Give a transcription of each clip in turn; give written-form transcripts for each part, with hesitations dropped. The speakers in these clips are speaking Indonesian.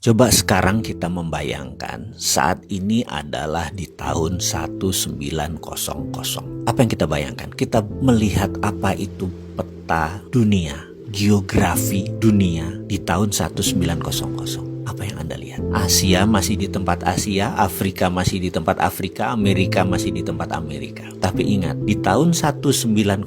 Coba sekarang kita membayangkan saat ini adalah di tahun 1900. Apa yang kita bayangkan? Kita melihat apa itu peta dunia, geografi dunia di tahun 1900. Apa yang Anda lihat? Asia masih di tempat Asia, Afrika masih di tempat Afrika, Amerika masih di tempat Amerika. Tapi ingat, di tahun 1900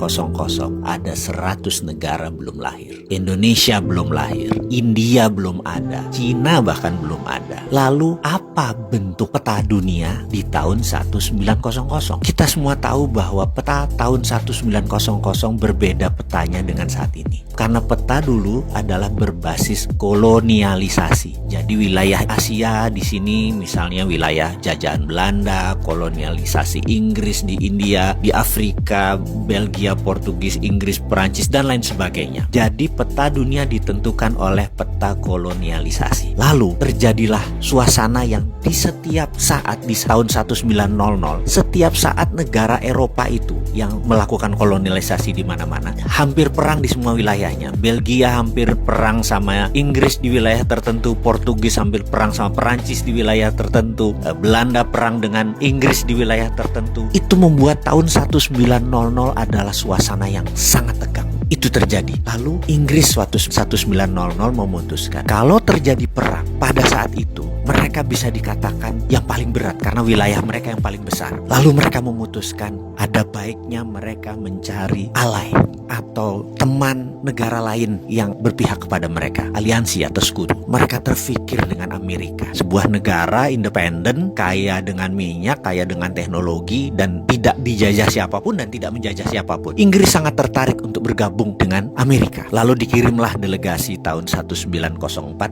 ada 100 negara belum lahir. Indonesia belum lahir, India belum ada, Cina bahkan belum ada. Lalu apa bentuk peta dunia di tahun 1900? Kita semua tahu bahwa peta tahun 1900 berbeda petanya dengan saat ini. Karena peta dulu adalah berbasis kolonialisasi. Jadi wilayah Asia di sini misalnya wilayah jajahan Belanda, kolonialisasi Inggris di India, di Afrika, Belgia, Portugis, Inggris, Perancis dan lain sebagainya. Jadi peta dunia ditentukan oleh peta kolonialisasi. Lalu terjadilah suasana yang di setiap saat di tahun 1900, setiap saat negara Eropa itu yang melakukan kolonialisasi di mana-mana, hampir perang di semua wilayahnya. Belgia hampir perang sama Inggris di wilayah tertentu, Portugis hampir perang sama Perancis di wilayah tertentu, Belanda perang dengan Inggris di wilayah tertentu. Itu membuat tahun 1900 adalah suasana yang sangat tegang. Itu terjadi. Lalu Inggris suatu 1900 memutuskan kalau terjadi perang pada saat itu mereka bisa dikatakan yang paling berat karena wilayah mereka yang paling besar. Lalu mereka memutuskan ada baiknya mereka mencari ally atau teman negara lain yang berpihak kepada mereka, aliansi atau sekutu. Mereka terfikir dengan Amerika, sebuah negara independen, kaya dengan minyak, kaya dengan teknologi, dan tidak dijajah siapapun dan tidak menjajah siapapun. Inggris sangat tertarik untuk bergabung dengan Amerika. Lalu dikirimlah delegasi tahun 1904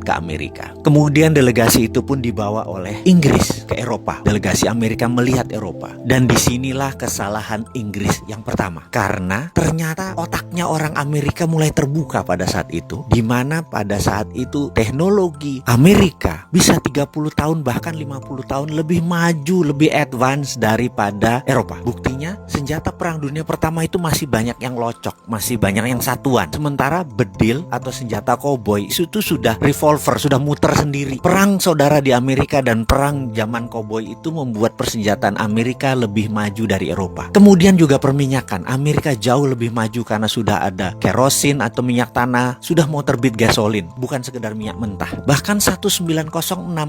ke Amerika. Kemudian delegasi itu pun dibawa oleh Inggris ke Eropa. Delegasi Amerika melihat Eropa. Dan disinilah kesalahan Inggris yang pertama. Karena ternyata otaknya orang Amerika mulai terbuka pada saat itu. Di mana pada saat itu teknologi Amerika bisa 30 tahun bahkan 50 tahun lebih maju, lebih advance daripada Eropa. Buktinya senjata perang dunia pertama itu masih banyak yang locok, masih banyak yang satuan. Sementara bedil atau senjata koboi itu sudah revolver, sudah muter sendiri. Perang saudara di Amerika dan perang zaman koboi itu membuat persenjataan Amerika lebih maju dari Eropa. Kemudian juga perminyakan. Amerika jauh lebih maju karena sudah ada kerosin atau minyak tanah, sudah mau terbit gasolin, bukan sekedar minyak mentah. Bahkan 1906,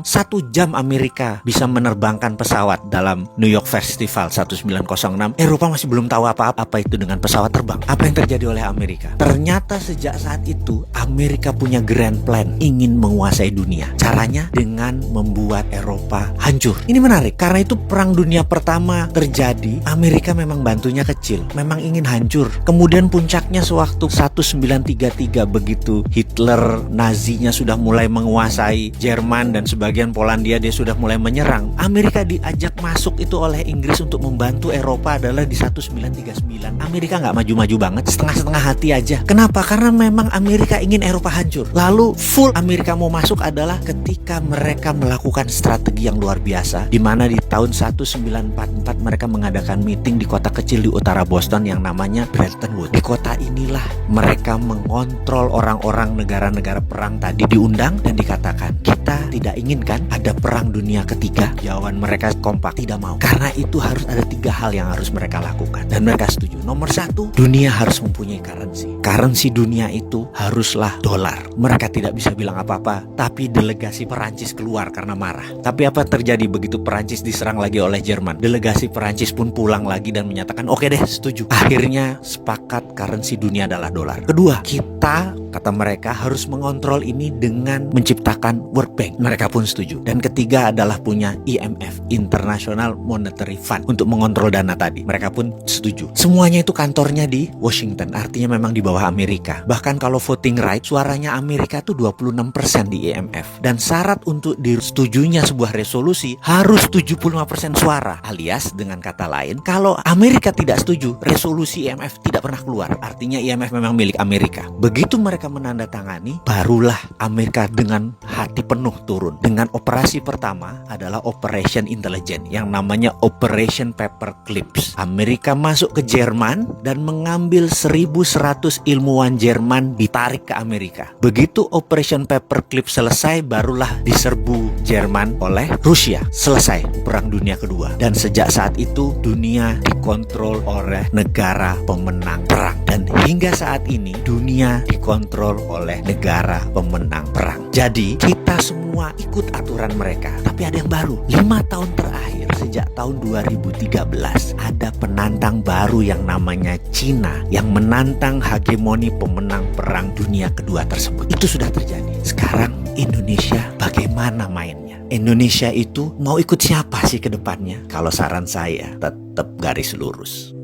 1 jam Amerika bisa menerbangkan pesawat dalam New York Festival 1906. Eropa masih belum tahu apa itu dengan pesawat terbang. Apa yang terjadi oleh Amerika? Ternyata sejak saat itu Amerika punya grand plan, ingin menguasai dunia. Caranya dengan membuat Eropa hancur. Ini menarik karena itu perang dunia pertama terjadi, Amerika memang bantunya kecil, memang ingin hancur. Kemudian puncaknya sewaktu 1933 begitu Hitler Nazinya sudah mulai menguasai Jerman dan sebagian Polandia, dia sudah mulai menyerang. Amerika diajak masuk itu oleh Inggris untuk membantu Eropa adalah di 1939. Amerika nggak maju-maju banget, setengah-setengah hati aja. Kenapa? Karena memang Amerika ingin Eropa hancur. Lalu full Amerika mau masuk adalah ketika mereka melakukan strategi yang luar biasa, di mana di tahun 1944 mereka mengadakan meeting di kota kecil di utara Boston yang namanya Bretton Woods. Di kota inilah mereka mengontrol orang-orang negara-negara perang tadi, diundang dan dikatakan kita tidak inginkan ada perang dunia ketiga. Jawaban mereka kompak, tidak mau. Karena itu harus ada 3 hal yang harus mereka lakukan dan mereka setuju. Nomor 1, dunia harus mempunyai currency. Currency dunia itu haruslah dolar. Mereka tidak bisa bilang apa-apa, tapi delegasi Perancis keluar karena marah. Tapi apa terjadi begitu Perancis diserang lagi oleh Jerman? Delegasi Perancis pun pulang lagi dan menyatakan oke deh, setuju. Akhirnya sepakat currency dunia adalah dolar. Kedua, kita, kata mereka, harus mengontrol ini dengan menciptakan World Bank. Mereka pun setuju. Dan ketiga adalah punya IMF, International Monetary Fund, untuk mengontrol dana tadi. Mereka pun setuju. Semuanya itu kantornya di Washington, artinya memang di bawah Amerika. Bahkan kalau voting right, suaranya Amerika tuh 26% di IMF. Dan syarat untuk disetujunya sebuah resolusi harus 75% suara. Alias dengan kata lain, kalau Amerika tidak setuju, resolusi IMF tidak pernah keluar. Artinya IMF memang milik Amerika. Begitu mereka mereka menandatangani, barulah Amerika dengan hati penuh turun. Dengan operasi pertama adalah Operation Intelligence yang namanya Operation Paperclips. Amerika masuk ke Jerman dan mengambil 1.100 ilmuwan Jerman ditarik ke Amerika. Begitu Operation Paperclips selesai, barulah diserbu Jerman oleh Rusia. Selesai Perang Dunia Kedua. Dan sejak saat itu dunia dikontrol oleh negara pemenang perang. Dan hingga saat ini dunia dikontrol oleh negara pemenang perang. Jadi kita semua ikut aturan mereka. Tapi ada yang baru. 5 tahun terakhir sejak tahun 2013 ada penantang baru yang namanya Cina yang menantang hegemoni pemenang perang dunia kedua tersebut. Itu sudah terjadi. Sekarang Indonesia bagaimana mainnya? Indonesia itu mau ikut siapa sih ke depannya? Kalau saran saya tetap garis lurus.